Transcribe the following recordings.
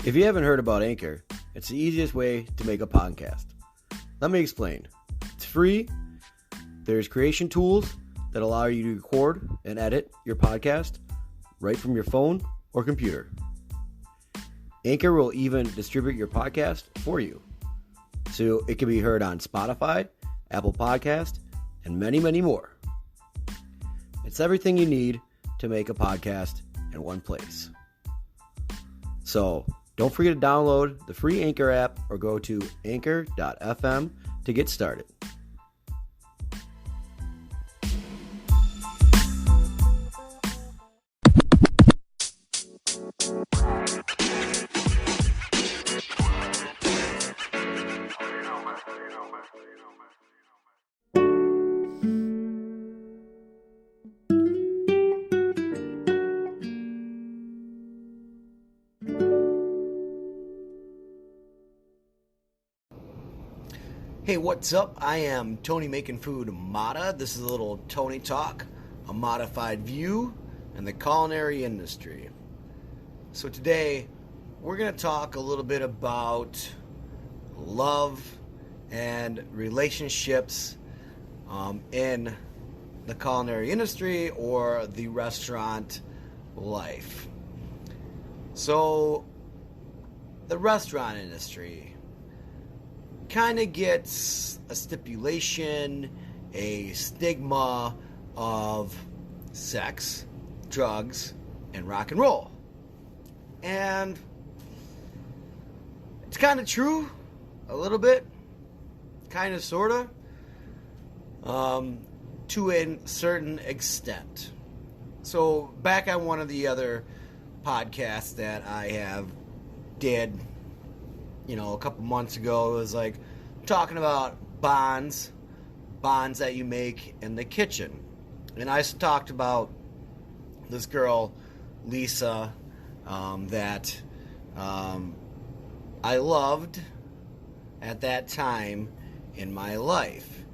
If you haven't heard about Anchor, it's the easiest way to make a podcast. Let me explain. It's free. There's creation tools that allow you to record and edit your podcast right from your phone or computer. Anchor will even distribute your podcast for you, so it can be heard on Spotify, Apple Podcast, and many, many more. It's everything you need to make a podcast in one place. So don't forget to download the free Anchor app or go to anchor.fm to get started. Hey, what's up? I am Tony Making Food Mata. This is a little Tony Talk, a modified view in the culinary industry. So today, we're going to talk a little bit about love and relationships in the culinary industry or the restaurant life. So, the restaurant industry kind of gets a stipulation, a stigma of sex, drugs, and rock and roll. And it's kind of true, a little bit, kind of, sort of, to a certain extent. So back on one of the other podcasts that I have did, a couple months ago, it was like talking about bonds that you make in the kitchen. And I talked about this girl, Lisa, that I loved at that time in my life.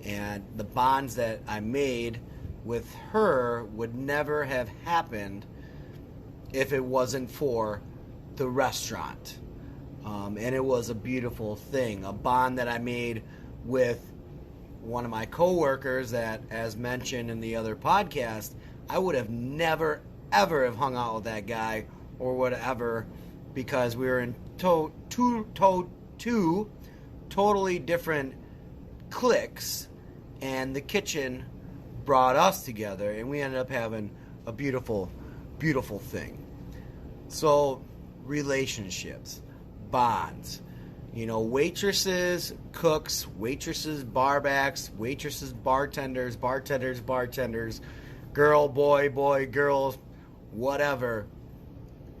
And the bonds that I made with her would never have happened if it wasn't for the restaurant. And it was a beautiful thing, a bond that I made with one of my coworkers that, as mentioned in the other podcast, I would have never, ever have hung out with that guy or whatever, because we were in two totally different cliques, and the kitchen brought us together, and we ended up having a beautiful, beautiful thing. So, relationships. Bonds, waitresses, cooks, waitresses, barbacks, waitresses, bartenders, girl, boy, girl, whatever.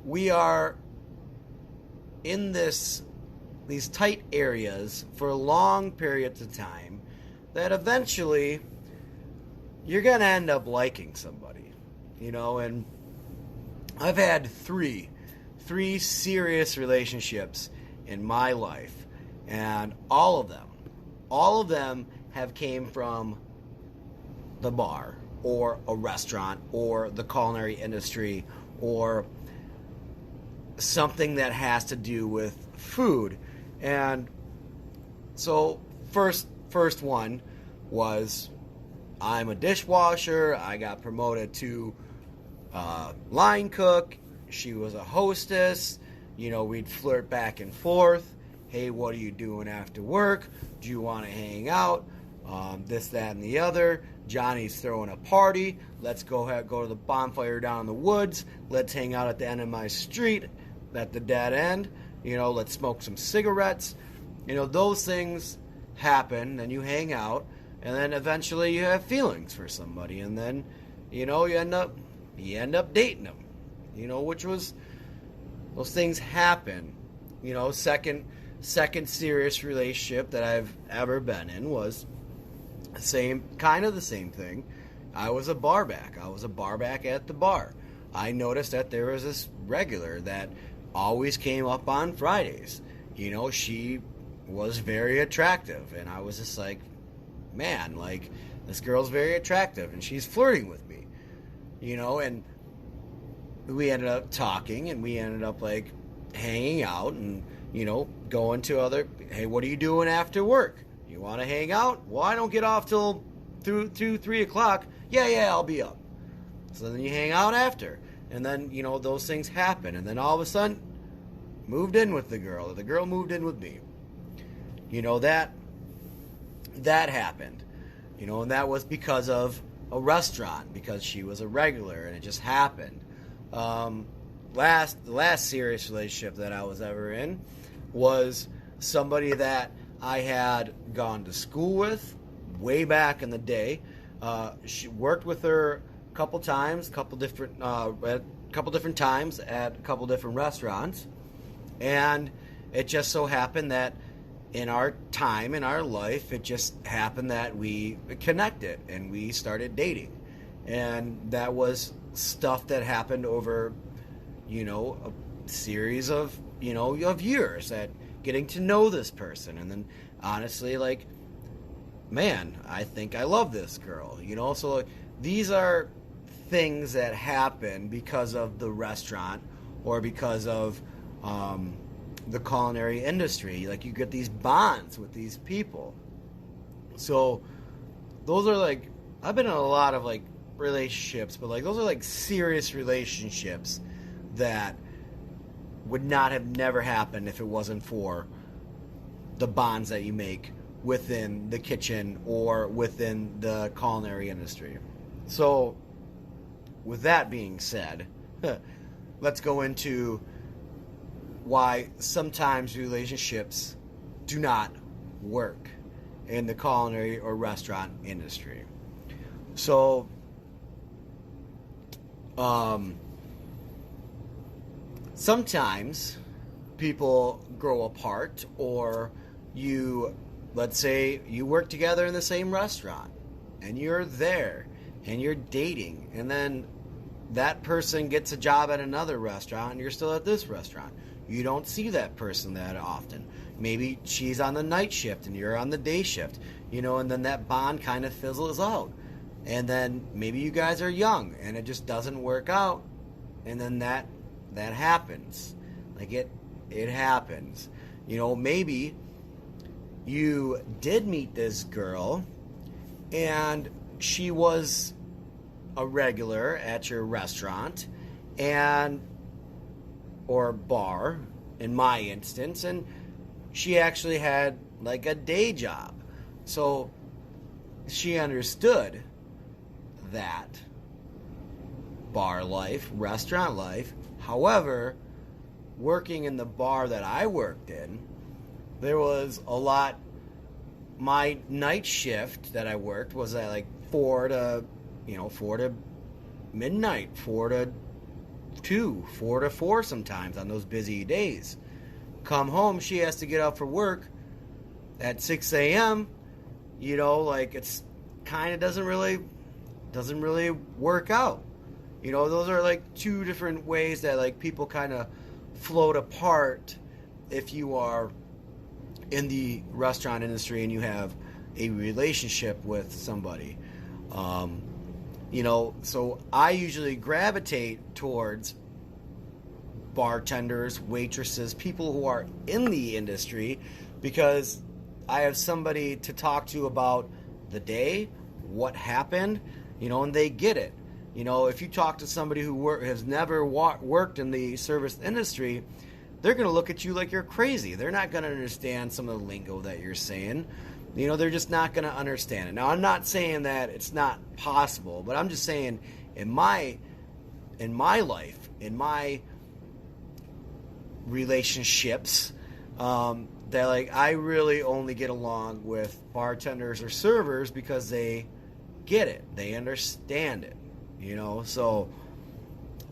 We are in these tight areas for long periods of time that eventually you're going to end up liking somebody, and I've had three serious relationships in my life, and all of them have came from the bar or a restaurant or the culinary industry or something that has to do with food. And so first one was, I'm a dishwasher. I got promoted to line cook. She was a hostess. We'd flirt back and forth. Hey, what are you doing after work? Do you want to hang out? This, that, and the other. Johnny's throwing a party. Let's go to the bonfire down in the woods. Let's hang out at the end of my street, at the dead end. Let's smoke some cigarettes. Those things happen, and you hang out, and then eventually you have feelings for somebody, and then, you end up dating them. Which was, those things happen. Second serious relationship that I've ever been in was the same thing. I was a barback. I was a barback at the bar. I noticed that there was this regular that always came up on Fridays. She was very attractive, and I was just like, man, this girl's very attractive, and she's flirting with me. And we ended up talking, and we ended up hanging out and, going to other, hey, what are you doing after work? You want to hang out? Well, I don't get off till 3 o'clock. Yeah, I'll be up. So then you hang out after. And then, those things happen. And then all of a sudden, moved in with the girl. Or the girl moved in with me. That happened. And that was because of a restaurant. Because she was a regular. And it just happened. The last serious relationship that I was ever in was somebody that I had gone to school with way back in the day. She worked with her a couple times, at a couple different times at a couple different restaurants, and it just so happened that in our time in our life, it just happened that we connected and we started dating, and that was stuff that happened over, a series of years, that getting to know this person, and then honestly, like, man, I think I love this girl, so these are things that happen because of the restaurant or because of the culinary industry. Like, you get these bonds with these people. So those are like, I've been in a lot of like relationships, but like those are like serious relationships that would not have never happened if it wasn't for the bonds that you make within the kitchen or within the culinary industry. So, with that being said, let's go into why sometimes relationships do not work in the culinary or restaurant industry. So, sometimes people grow apart, or let's say you work together in the same restaurant and you're there and you're dating, and then that person gets a job at another restaurant and you're still at this restaurant. You don't see that person that often. Maybe she's on the night shift and you're on the day shift, and then that bond kind of fizzles out. And then maybe you guys are young and it just doesn't work out, and then that happens. Like, it happens. Maybe you did meet this girl and she was a regular at your restaurant or bar, in my instance, and she actually had like a day job. So she understood that bar life, restaurant life. However, working in the bar that I worked in, there was a lot. My night shift that I worked was at like 4 to midnight, 4 to 2, 4 to 4 sometimes on those busy days. Come home, she has to get up for work at 6 a.m. Like, it's kind of doesn't really work out. Those are like two different ways that like people kind of float apart if you are in the restaurant industry and you have a relationship with somebody. So I usually gravitate towards bartenders, waitresses, people who are in the industry, because I have somebody to talk to about the day, what happened, and they get it. If you talk to somebody who has never worked in the service industry, they're going to look at you like you're crazy. They're not going to understand some of the lingo that you're saying. They're just not going to understand it. Now, I'm not saying that it's not possible, but I'm just saying in my life, in my relationships, that like I really only get along with bartenders or servers because they get it. They understand it. So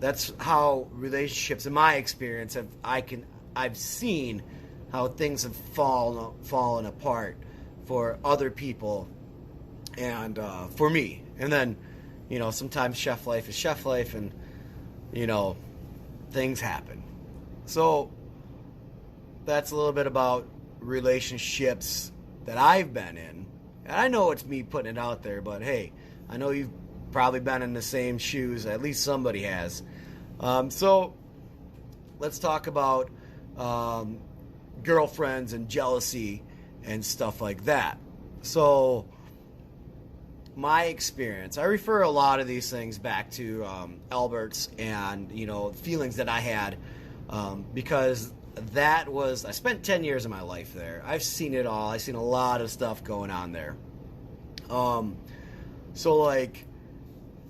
that's how relationships, in my experience, I've seen how things have fallen apart for other people and for me. And then, sometimes chef life is chef life, and things happen. So that's a little bit about relationships that I've been in. And I know it's me putting it out there, but hey, I know you've probably been in the same shoes. At least somebody has. So let's talk about girlfriends and jealousy and stuff like that. So my experience, I refer a lot of these things back to Albert's and, feelings that I had because I spent 10 years of my life there. I've seen it all. I've seen a lot of stuff going on there. So like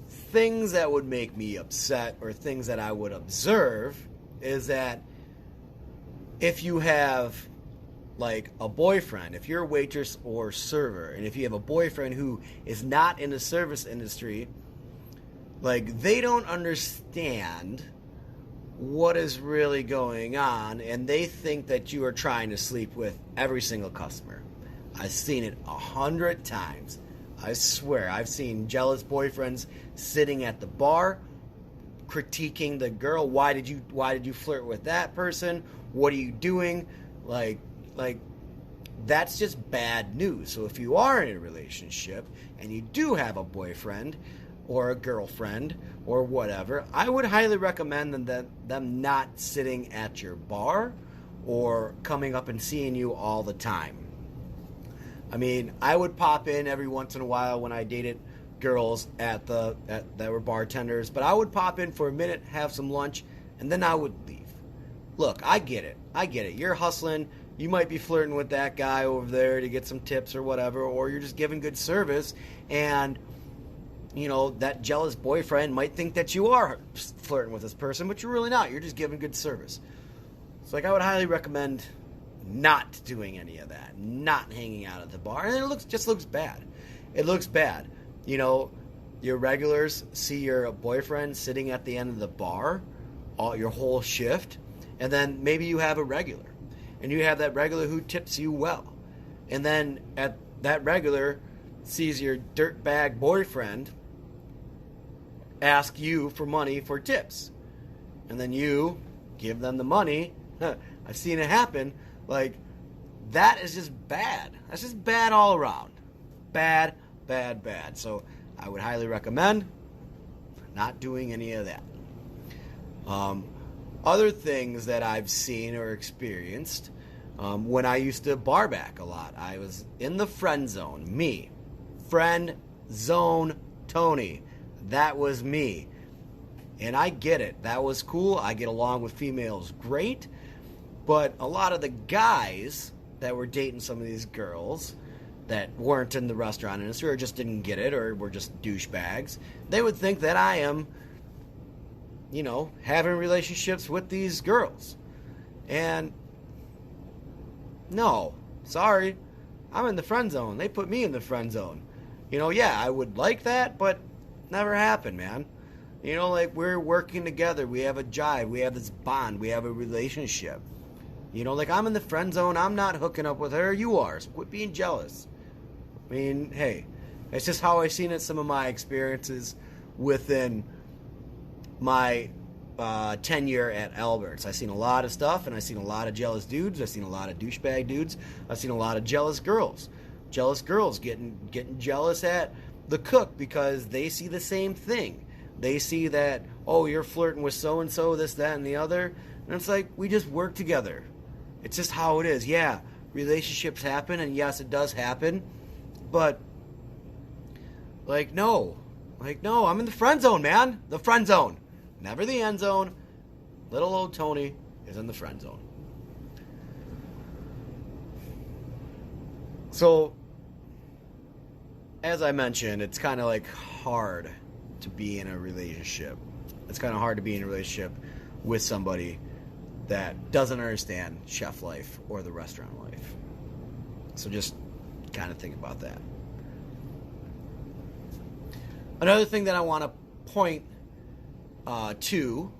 things that would make me upset or things that I would observe is that if you have like a boyfriend, if you're a waitress or server, and if you have a boyfriend who is not in the service industry, like they don't understand what is really going on, and they think that you are trying to sleep with every single customer. I've seen it 100 times. I swear, I've seen jealous boyfriends sitting at the bar, critiquing the girl. Why did you flirt with that person? What are you doing? Like that's just bad news. So if you are in a relationship and you do have a boyfriend or a girlfriend or whatever, I would highly recommend them not sitting at your bar or coming up and seeing you all the time. I mean, I would pop in every once in a while when I dated girls that were bartenders, but I would pop in for a minute, have some lunch, and then I would leave. Look, I get it. You're hustling. You might be flirting with that guy over there to get some tips or whatever, or you're just giving good service, and that jealous boyfriend might think that you are flirting with this person, but you're really not. You're just giving good service. So I would highly recommend not doing any of that, not hanging out at the bar. And it just looks bad. It looks bad. Your regulars see your boyfriend sitting at the end of the bar your whole shift, and then maybe you have a regular, and you have that regular who tips you well, and then that regular sees your dirtbag boyfriend ask you for money for tips, and then you give them the money. I've seen it happen. Like, that is just bad. That's just bad all around. Bad. So I would highly recommend not doing any of that. Other things that I've seen or experienced when I used to bar back a lot, I was in the friend zone. Me. Friend zone Tony. That was me. And I get it. That was cool. I get along with females great. But a lot of the guys that were dating some of these girls that weren't in the restaurant industry or just didn't get it or were just douchebags, they would think that I am, having relationships with these girls. And no, sorry, I'm in the friend zone. They put me in the friend zone. Yeah, I would like that, but never happened, man. We're working together. We have a jive. We have this bond. We have a relationship. I'm in the friend zone. I'm not hooking up with her. You are. So quit being jealous. I mean, hey, it's just how I've seen it. Some of my experiences within my tenure at Albert's. I've seen a lot of stuff, and I've seen a lot of jealous dudes. I've seen a lot of douchebag dudes. I've seen a lot of jealous girls. Jealous girls getting jealous at the cook because they see the same thing. They see that, oh, you're flirting with so-and-so, this, that, and the other. And it's like, we just work together. It's just how it is. Yeah, relationships happen, and yes, it does happen. But, no, I'm in the friend zone, man. The friend zone. Never the end zone. Little old Tony is in the friend zone. So, as I mentioned, it's kind of hard to be in a relationship. It's kind of hard to be in a relationship with somebody that doesn't understand chef life or the restaurant life. So just kind of think about that. Another thing that I want to point to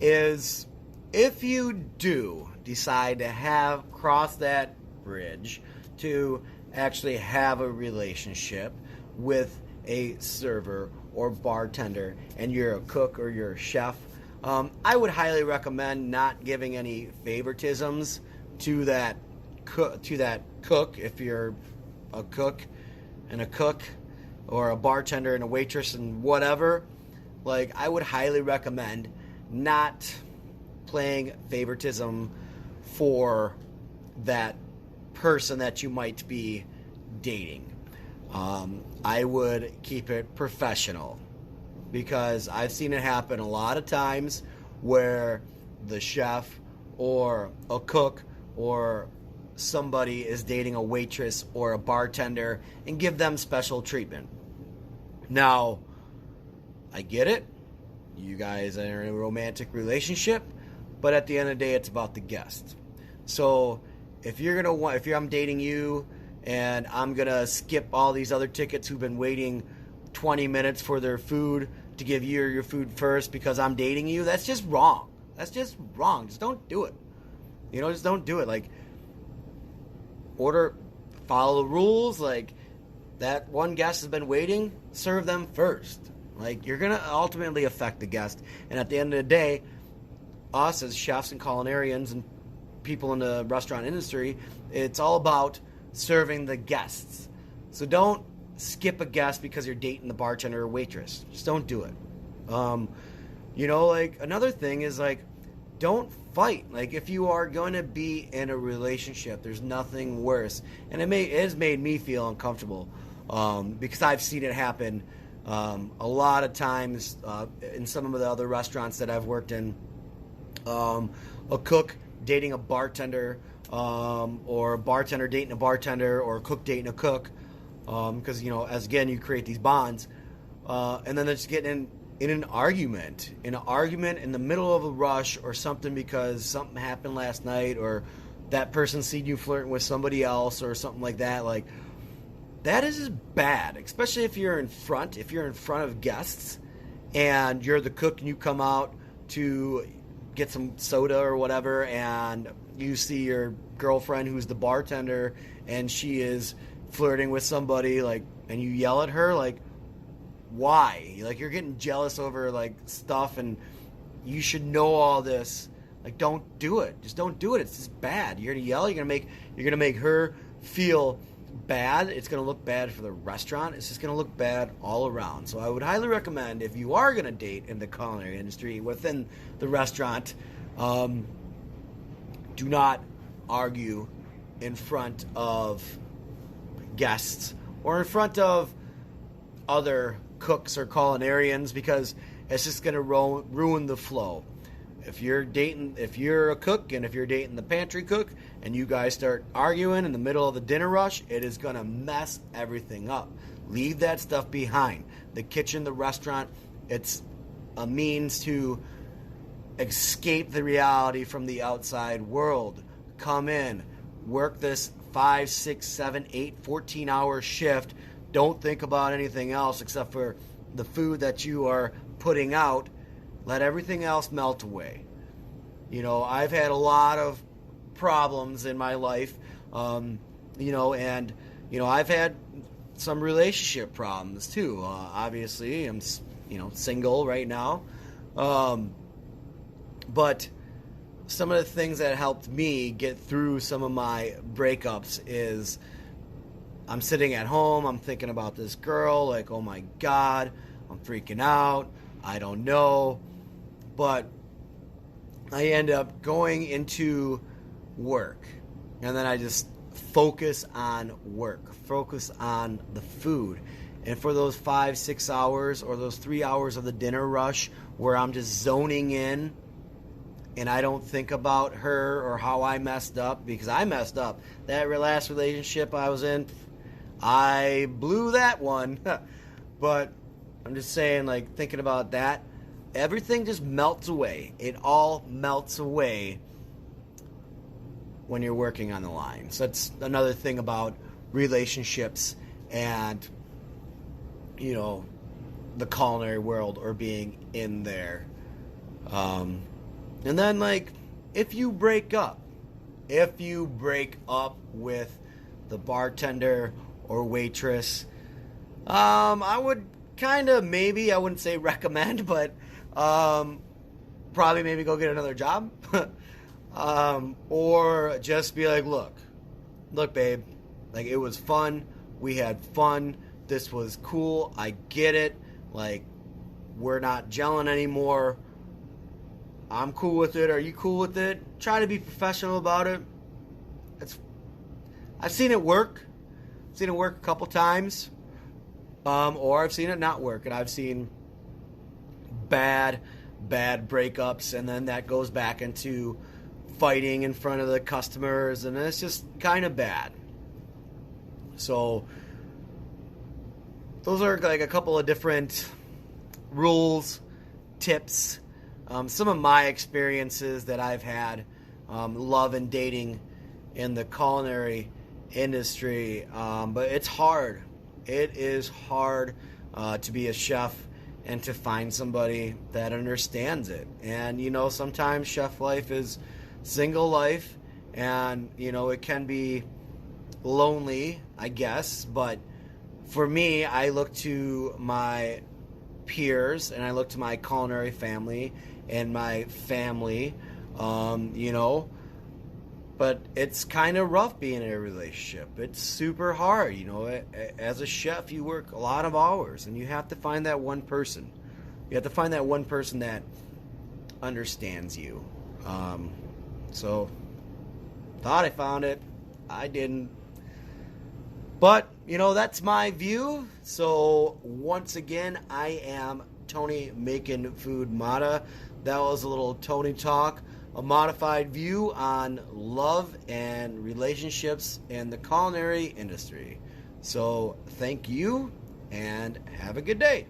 is if you do decide to cross that bridge to actually have a relationship with a server or bartender and you're a cook or you're a chef, I would highly recommend not giving any favoritisms to that cook if you're a cook and a cook or a bartender and a waitress and whatever. I would highly recommend not playing favoritism for that person that you might be dating. I would keep it professional, because I've seen it happen a lot of times where the chef or a cook or somebody is dating a waitress or a bartender and give them special treatment. Now, I get it. You guys are in a romantic relationship, but at the end of the day, it's about the guest. So if I'm dating you and I'm gonna skip all these other tickets who've been waiting 20 minutes for their food to give you your food first because I'm dating you, that's just wrong. That's just wrong. Just don't do it. Just don't do it. Like, follow the rules. Like, that one guest has been waiting, serve them first. Like, you're going to ultimately affect the guest. And at the end of the day, us as chefs and culinarians and people in the restaurant industry, it's all about serving the guests. So don't skip a guest because you're dating the bartender or waitress. Just don't do it. Like, another thing is, like, don't fight. Like, if you are going to be in a relationship, there's nothing worse. And it has made me feel uncomfortable because I've seen it happen a lot of times in some of the other restaurants that I've worked in. A cook dating a bartender, or a bartender dating a bartender, or a cook dating a cook, because, you create these bonds. And then they're just getting in an argument in the middle of a rush or something because something happened last night, or that person seen you flirting with somebody else or something like that. Like, that is just bad, especially if you're in front of guests and you're the cook and you come out to get some soda or whatever, and you see your girlfriend who's the bartender and she is flirting with somebody, like, and you yell at her, like, why? Like, you're getting jealous over, like, stuff, and you should know all this. Like, don't do it. Just don't do it. It's just bad. You're gonna yell. You're gonna make her feel bad. It's gonna look bad for the restaurant. It's just gonna look bad all around. So I would highly recommend, if you are gonna date in the culinary industry within the restaurant, do not argue in front of guests or in front of other cooks or culinarians, because it's just going to ruin the flow. If you're a cook and if you're dating the pantry cook and you guys start arguing in the middle of the dinner rush, it is going to mess everything up. Leave that stuff behind. The kitchen, the restaurant, it's a means to escape the reality from the outside world. Come in, work this 5, 6, 7, 8, 14-hour shift. Don't think about anything else except for the food that you are putting out. Let everything else melt away. I've had a lot of problems in my life, and I've had some relationship problems too. Obviously, I'm, single right now. But some of the things that helped me get through some of my breakups is, I'm sitting at home, I'm thinking about this girl, like, oh my God, I'm freaking out, I don't know. But I end up going into work, and then I just focus on work, focus on the food. And for those 5, 6 hours or those 3 hours of the dinner rush where I'm just zoning in and I don't think about her or how I messed up, because I messed up. That last relationship I was in, I blew that one. But I'm just saying, like, thinking about that, everything just melts away. It all melts away when you're working on the line. So that's another thing about relationships and, the culinary world, or being in there. And then, like, if you break up with the bartender or waitress, I would I wouldn't say recommend, but probably maybe go get another job. Or just be like, look, babe, like, it was fun. We had fun. This was cool. I get it. Like, we're not gelling anymore. I'm cool with it. Are you cool with it? Try to be professional about it. I've seen it work. I've seen it work a couple times. Or I've seen it not work. And I've seen bad breakups. And then that goes back into fighting in front of the customers. And it's just kind of bad. So those are like a couple of different rules, tips, some of my experiences that I've had, love and dating in the culinary industry. But it's hard. It is hard to be a chef and to find somebody that understands it. And, you know, sometimes chef life is single life, and, you know, it can be lonely, I guess. But for me, I look to my peers and I look to my culinary family and my family, you know, but it's kind of rough being in a relationship. It's super hard, you know. As a chef, you work a lot of hours, and you have to find that one person. You have to find that one person that understands you. So, thought I found it. I didn't. But, you know, that's my view. So, once again, I am Tony Making Food Mata. That was a little Tony talk, a modified view on love and relationships in the culinary industry. So, thank you, and have a good day.